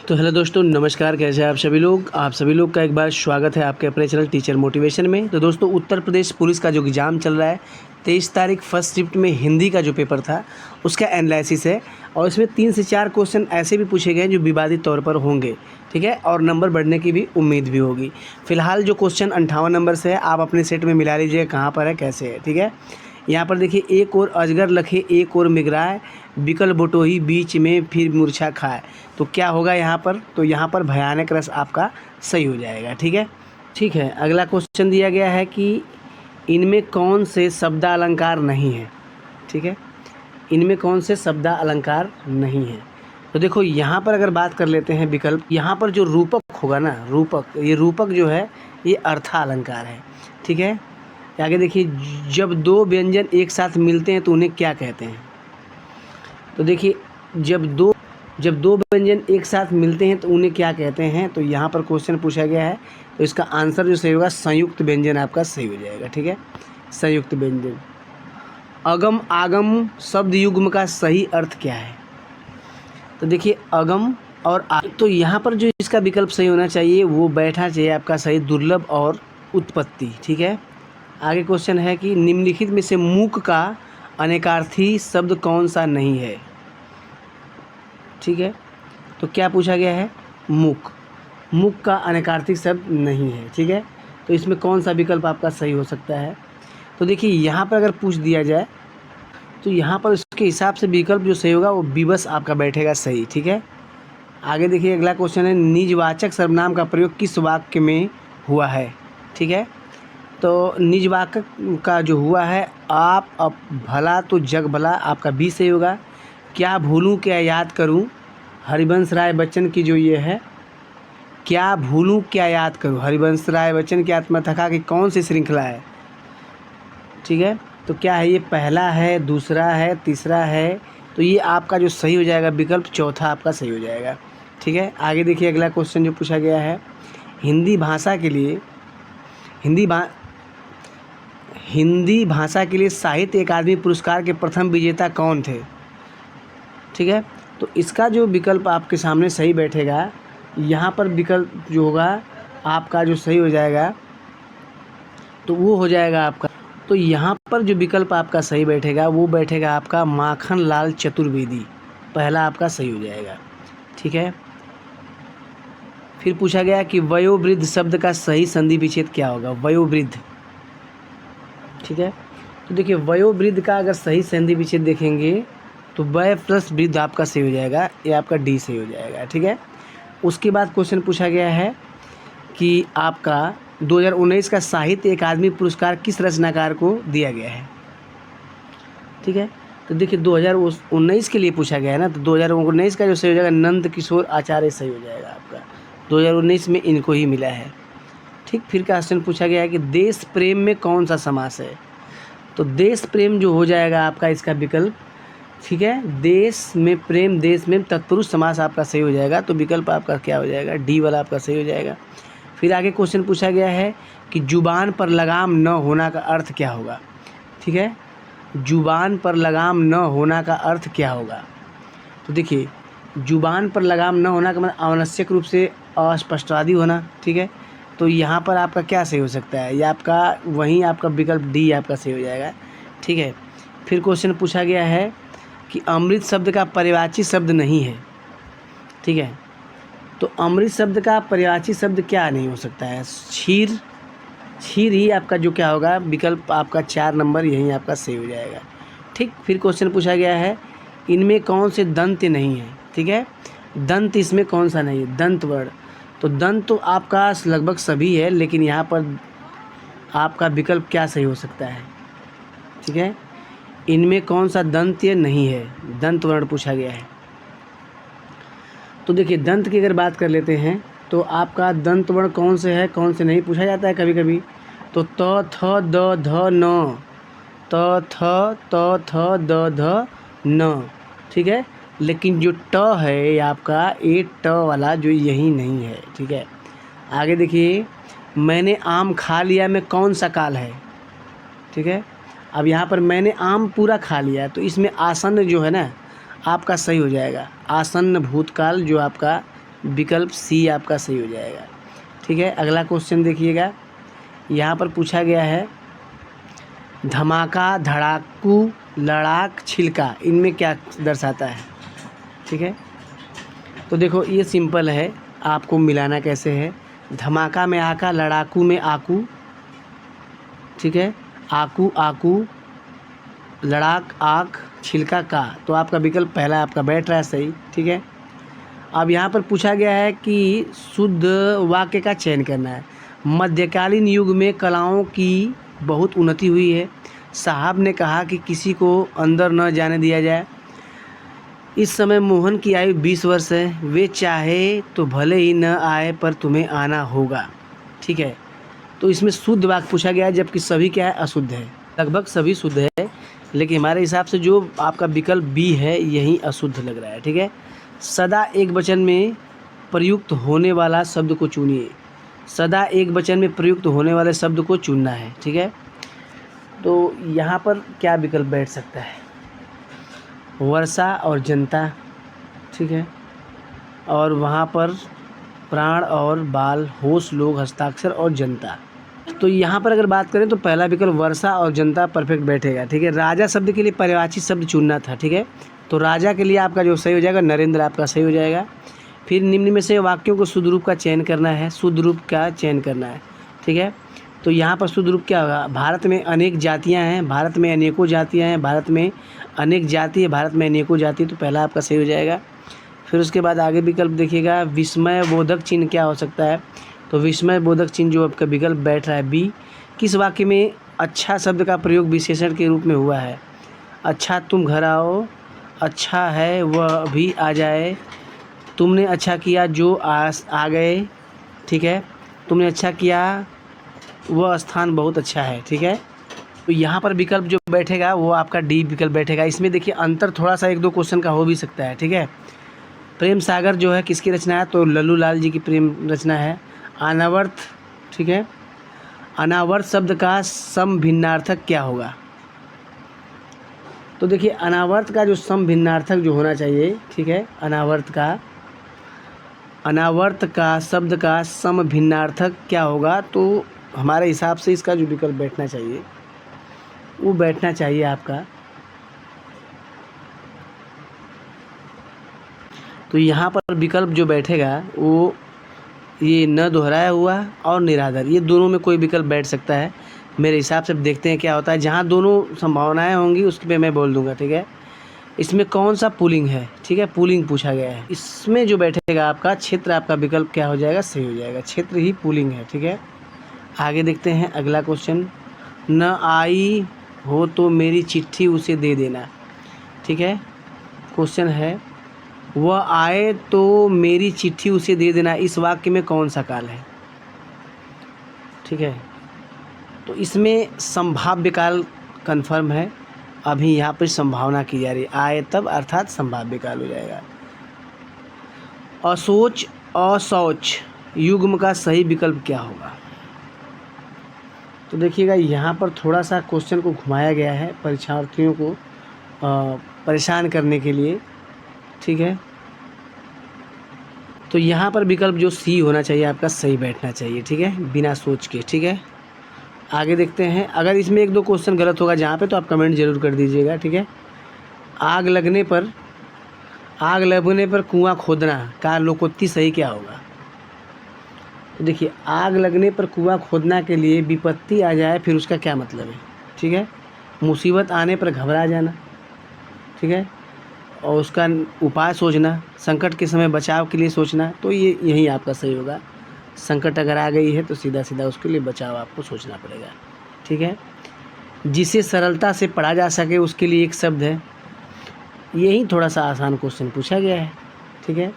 तो हेलो दोस्तों, नमस्कार। कैसे हैं आप सभी लोग का एक बार स्वागत है आपके अपने चैनल टीचर मोटिवेशन में। तो दोस्तों, उत्तर प्रदेश पुलिस का जो एग्ज़ाम चल रहा है 23 तारीख फर्स्ट शिफ्ट में हिंदी का जो पेपर था उसका एनालिसिस है और इसमें 3 से 4 क्वेश्चन ऐसे भी पूछे गए हैं जो विवादित तौर पर होंगे, ठीक है, और नंबर बढ़ने की भी उम्मीद भी होगी। फिलहाल जो क्वेश्चन 58 नंबर से है, आप अपने सेट में मिला लीजिएगा कहाँ पर है, कैसे है, ठीक है। यहाँ पर देखिए, एक और अजगर लखे एक और मिगराए, बिकल बटोही बीच में फिर मूर्छा खाए। तो क्या होगा यहाँ पर? तो यहाँ पर भयानक रस आपका सही हो जाएगा, ठीक है। अगला क्वेश्चन दिया गया है कि इनमें कौन से शब्दालंकार नहीं है, ठीक है, इनमें कौन से शब्दालंकार नहीं है। तो देखो, यहाँ पर अगर बात कर लेते हैं विकल्प, यहाँ पर जो रूपक होगा ना, ये रूपक जो है ये अर्थालंकार है, ठीक है। आगे देखिए, जब दो व्यंजन एक साथ मिलते हैं तो उन्हें क्या कहते हैं। तो देखिए, जब दो व्यंजन एक साथ मिलते हैं तो उन्हें क्या कहते हैं। तो यहाँ पर क्वेश्चन पूछा गया है, तो इसका आंसर जो सही होगा संयुक्त व्यंजन आपका सही हो जाएगा, ठीक है, संयुक्त व्यंजन। अगम आगम शब्द युग्म का सही अर्थ क्या है। तो देखिए, अगम और तो यहाँ पर जो इसका विकल्प सही होना चाहिए वो बैठा चाहिए आपका सही, दुर्लभ और उत्पत्ति, ठीक है। आगे क्वेश्चन है कि निम्नलिखित में से मूक का अनेकार्थी शब्द कौन सा नहीं है, ठीक है। तो क्या पूछा गया है, मूक का अनेकार्थी शब्द नहीं है, ठीक है। तो इसमें कौन सा विकल्प आपका सही हो सकता है। तो देखिए, यहाँ पर अगर पूछ दिया जाए तो यहाँ पर उसके हिसाब से विकल्प जो सही होगा वो विवश आपका बैठेगा सही, ठीक है। आगे देखिए, अगला क्वेश्चन है, निजवाचक सर्वनाम का प्रयोग किस वाक्य में हुआ है, ठीक है। तो निजवाचक का जो हुआ है, आप अब भला तो जग भला, आपका बी सही होगा। क्या भूलूं क्या याद करूं, हरिवंश राय बच्चन की जो ये है, क्या भूलूं क्या याद करूं, हरिवंश राय बच्चन की आत्मकथा की कौन सी श्रृंखला है, ठीक है। तो क्या है, ये पहला है, दूसरा है, तीसरा है। तो ये आपका जो सही हो जाएगा विकल्प चौथा आपका सही हो जाएगा, ठीक है। आगे देखिए, अगला क्वेश्चन जो पूछा गया है, हिंदी भाषा के लिए साहित्य अकादमी पुरस्कार के प्रथम विजेता कौन थे, ठीक है। तो इसका जो विकल्प आपके सामने सही बैठेगा, यहाँ पर विकल्प जो होगा आपका जो सही हो जाएगा तो वो हो जाएगा आपका, तो यहाँ पर जो विकल्प आपका सही बैठेगा वो बैठेगा आपका माखन लाल चतुर्वेदी, पहला आपका सही हो जाएगा, ठीक है। फिर पूछा गया कि वयोवृद्ध शब्द का सही संधि विच्छेद क्या होगा, वयोवृद्ध, ठीक है। तो देखिए, वयोवृद्ध का अगर सही संधि विच्छेद देखेंगे तो वय प्लस वृद्ध आपका सही हो जाएगा, ये आपका डी सही हो जाएगा, ठीक है। उसके बाद क्वेश्चन पूछा गया है कि आपका 2019 का साहित्य अकादमी पुरस्कार किस रचनाकार को दिया गया है, ठीक है। तो देखिए, 2019 के लिए पूछा गया है ना, तो 2019 का जो सही हो जाएगा नंद किशोर आचार्य सही हो जाएगा आपका, 2019 में इनको ही मिला है, ठीक। फिर क्वेश्चन पूछा गया है कि देश प्रेम में कौन सा समास है। तो देश प्रेम जो हो जाएगा आपका इसका विकल्प, ठीक है, देश में प्रेम, देश में तत्पुरुष समास आपका सही हो जाएगा। तो विकल्प आपका क्या हो जाएगा, डी वाला आपका सही हो जाएगा। फिर आगे क्वेश्चन पूछा गया है कि जुबान पर लगाम न होना का अर्थ क्या होगा, ठीक है, जुबान पर लगाम न होना का अर्थ क्या होगा। तो देखिए, जुबान पर लगाम न होना का मतलब आवश्यक रूप से अस्पष्टवादी होना, ठीक है। तो यहाँ पर आपका क्या सही हो सकता है, ये आपका वहीं आपका विकल्प डी आपका सही हो जाएगा, ठीक है। फिर क्वेश्चन पूछा गया है कि अमृत शब्द का पर्यायवाची शब्द नहीं है, ठीक है। तो अमृत शब्द का पर्यायवाची शब्द क्या नहीं हो सकता है, क्षीर ही आपका जो क्या होगा विकल्प आपका 4 नंबर यहीं आपका सही हो जाएगा, ठीक। फिर क्वेश्चन पूछा गया है, इनमें कौन से दंत नहीं है, ठीक है, दंत इसमें कौन सा नहीं है, दंत वर्ण। तो दंत तो आपका लगभग सभी है, लेकिन यहाँ पर आपका विकल्प क्या सही हो सकता है, ठीक है, इनमें कौन सा दंत नहीं है, दंत वर्ण पूछा गया है। तो देखिए, दंत की अगर बात कर लेते हैं तो आपका दंत वर्ण कौन से है, कौन से नहीं पूछा जाता है कभी कभी। तो त थ द ध न, त थ द ध न, ठीक है। लेकिन जो ट है ये आपका ए ट वाला जो यही नहीं है, ठीक है। आगे देखिए, मैंने आम खा लिया में कौन सा काल है, ठीक है। अब यहाँ पर मैंने आम पूरा खा लिया, तो इसमें आसन्न जो है ना आपका सही हो जाएगा, आसन्न भूतकाल जो आपका विकल्प सी आपका सही हो जाएगा। ठीक है, अगला क्वेश्चन देखिएगा, यहाँ पर पूछा गया है धमाका, धड़ाकू, लड़ाक, छिलका, इनमें क्या दर्शाता है। ठीक है, तो देखो ये सिंपल है, आपको मिलाना कैसे है। धमाका में आका, लड़ाकू में आकू, ठीक है, आकू आकू, लड़ाक आक, छिलका का, तो आपका विकल्प पहला आपका बैठ रहा है सही। ठीक है, अब यहाँ पर पूछा गया है कि शुद्ध वाक्य का चयन करना है। मध्यकालीन युग में कलाओं की बहुत उन्नति हुई है। साहब ने कहा कि किसी को अंदर न जाने दिया जाए। इस समय मोहन की आयु 20 वर्ष है। वे चाहे तो भले ही न आए पर तुम्हें आना होगा। ठीक है, तो इसमें शुद्ध वाक्य पूछा गया है, जबकि सभी क्या है, अशुद्ध है। लगभग सभी शुद्ध है, लेकिन हमारे हिसाब से जो आपका विकल्प बी है यही अशुद्ध लग रहा है। ठीक है, सदा एक वचन में प्रयुक्त होने वाला शब्द को चुनिए। सदा एक वचन में प्रयुक्त होने वाले शब्द को चुनना है। ठीक है, तो यहाँ पर क्या विकल्प बैठ सकता है, वर्षा और जनता। ठीक है, और वहाँ पर प्राण और बाल, होश, लोग, हस्ताक्षर और जनता। तो यहाँ पर अगर बात करें तो पहला विकल्प वर्षा और जनता परफेक्ट बैठेगा। ठीक है, राजा शब्द के लिए पर्यायवाची शब्द चुनना था। ठीक है, तो राजा के लिए आपका जो सही हो जाएगा नरेंद्र आपका सही हो जाएगा। फिर निम्न में से वाक्यों को शुद्ध रूप का चयन करना है। शुद्ध रूप का चयन करना है। ठीक है, तो यहाँ पर शुद्ध रूप क्या होगा, भारत में अनेक जातियाँ हैं, भारत में अनेकों जातियाँ हैं, भारत में अनेक जाति है, भारत में अनेकों जाति, तो पहला आपका सही हो जाएगा। फिर उसके बाद आगे विकल्प देखिएगा, विस्मय बोधक चिन्ह क्या हो सकता है। तो विस्मय बोधक चिन्ह जो आपका विकल्प बैठ रहा है बी। किस वाक्य में अच्छा शब्द का प्रयोग विशेषण के रूप में हुआ है। अच्छा तुम घर आओ, अच्छा है वह भी आ जाए, तुमने अच्छा किया जो आ गए। ठीक है, तुमने अच्छा किया वह स्थान बहुत अच्छा है। ठीक है, तो यहाँ पर विकल्प जो बैठेगा वो आपका डी विकल्प बैठेगा। इसमें देखिए अंतर थोड़ा सा एक दो क्वेश्चन का हो भी सकता है। ठीक है, प्रेम सागर जो है किसकी रचना है, तो लल्लू लाल जी की प्रेम रचना है। अनावर्त, ठीक है, अनावर्त शब्द का समभिन्नार्थक क्या होगा। तो देखिए अनावर्त का जो समभिन्नार्थक जो होना चाहिए, ठीक है, अनावर्त का शब्द का समभिन्नार्थक क्या होगा, तो हमारे हिसाब से इसका जो विकल्प बैठना चाहिए वो बैठना चाहिए आपका, तो यहाँ पर विकल्प जो बैठेगा वो ये न दोहराया हुआ और निराधार, ये दोनों में कोई विकल्प बैठ सकता है मेरे हिसाब से। देखते हैं क्या होता है, जहाँ दोनों संभावनाएं होंगी उस पे मैं बोल दूंगा। ठीक है, इसमें कौन सा पुलिंग है। ठीक है, पुलिंग पूछा गया है। इसमें जो बैठेगा आपका क्षेत्र, आपका विकल्प क्या हो जाएगा, सही हो जाएगा, क्षेत्र ही पुलिंग है। ठीक है, आगे देखते हैं अगला क्वेश्चन, न आई हो तो मेरी चिट्ठी उसे दे देना। ठीक है, क्वेश्चन है वह आए तो मेरी चिट्ठी उसे दे देना, इस वाक्य में कौन सा काल है। ठीक है, तो इसमें संभाव्य काल कन्फर्म है, अभी यहाँ पर संभावना की जा रही है, आए तब अर्थात संभाव्य काल हो जाएगा। असोच असौच युग्म का सही विकल्प क्या होगा। तो देखिएगा यहाँ पर थोड़ा सा क्वेश्चन को घुमाया गया है परीक्षार्थियों को परेशान करने के लिए। ठीक है, तो यहाँ पर विकल्प जो सी होना चाहिए आपका सही बैठना चाहिए। ठीक है, बिना सोच के। ठीक है, आगे देखते हैं, अगर इसमें एक दो क्वेश्चन गलत होगा जहाँ पे तो आप कमेंट जरूर कर दीजिएगा। ठीक है, आग लगने पर कुआं खोदना का लोकोक्ति सही क्या होगा। तो देखिए आग लगने पर कुआं खोदना के लिए विपत्ति आ जाए फिर उसका क्या मतलब है। ठीक है, मुसीबत आने पर घबरा जाना। ठीक है, और उसका उपाय सोचना, संकट के समय बचाव के लिए सोचना, तो ये यही आपका सही होगा। संकट अगर आ गई है तो सीधा सीधा उसके लिए बचाव आपको सोचना पड़ेगा। ठीक है, जिसे सरलता से पढ़ा जा सके उसके लिए एक शब्द है, यही थोड़ा सा आसान क्वेश्चन पूछा गया है। ठीक है,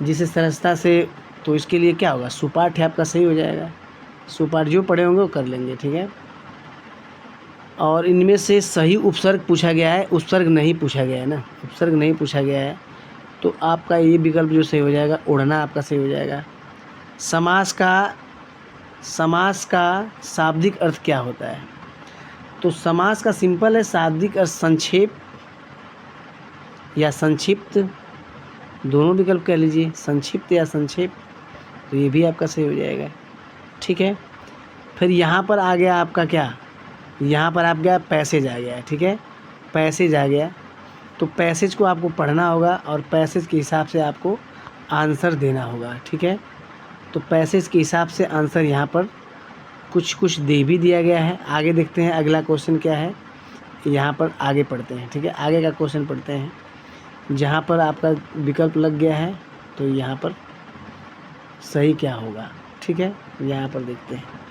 जिसे सरलता से, तो इसके लिए क्या होगा, सुपाठ आपका सही हो जाएगा। सुपाठ जो पढ़े होंगे वो कर लेंगे। ठीक है, और इनमें से सही उपसर्ग पूछा गया है, उपसर्ग नहीं पूछा गया है ना, उपसर्ग नहीं पूछा गया है, तो आपका ये विकल्प जो सही हो जाएगा, उड़ना आपका सही हो जाएगा। समास का शाब्दिक अर्थ क्या होता है। तो समास का सिंपल है, शाब्दिक अर्थ संक्षेप या संक्षिप्त दोनों विकल्प कह लीजिए, संक्षिप्त या संक्षेप, तो ये भी आपका सही हो जाएगा। ठीक है, फिर यहाँ पर आ गया आपका क्या, यहाँ पर आप गया पैसेज आ गया। ठीक है, पैसेज आ गया, तो पैसेज को आपको पढ़ना होगा और पैसेज के हिसाब से आपको आंसर देना होगा। ठीक है, तो पैसेज के हिसाब से आंसर यहाँ पर कुछ कुछ दे भी दिया गया है। आगे देखते हैं अगला क्वेश्चन क्या है, यहाँ पर आगे पढ़ते हैं। ठीक है, आगे का क्वेश्चन पढ़ते हैं। जहाँ पर आपका विकल्प लग गया है तो यहाँ पर सही क्या होगा। ठीक है, यहाँ पर देखते हैं।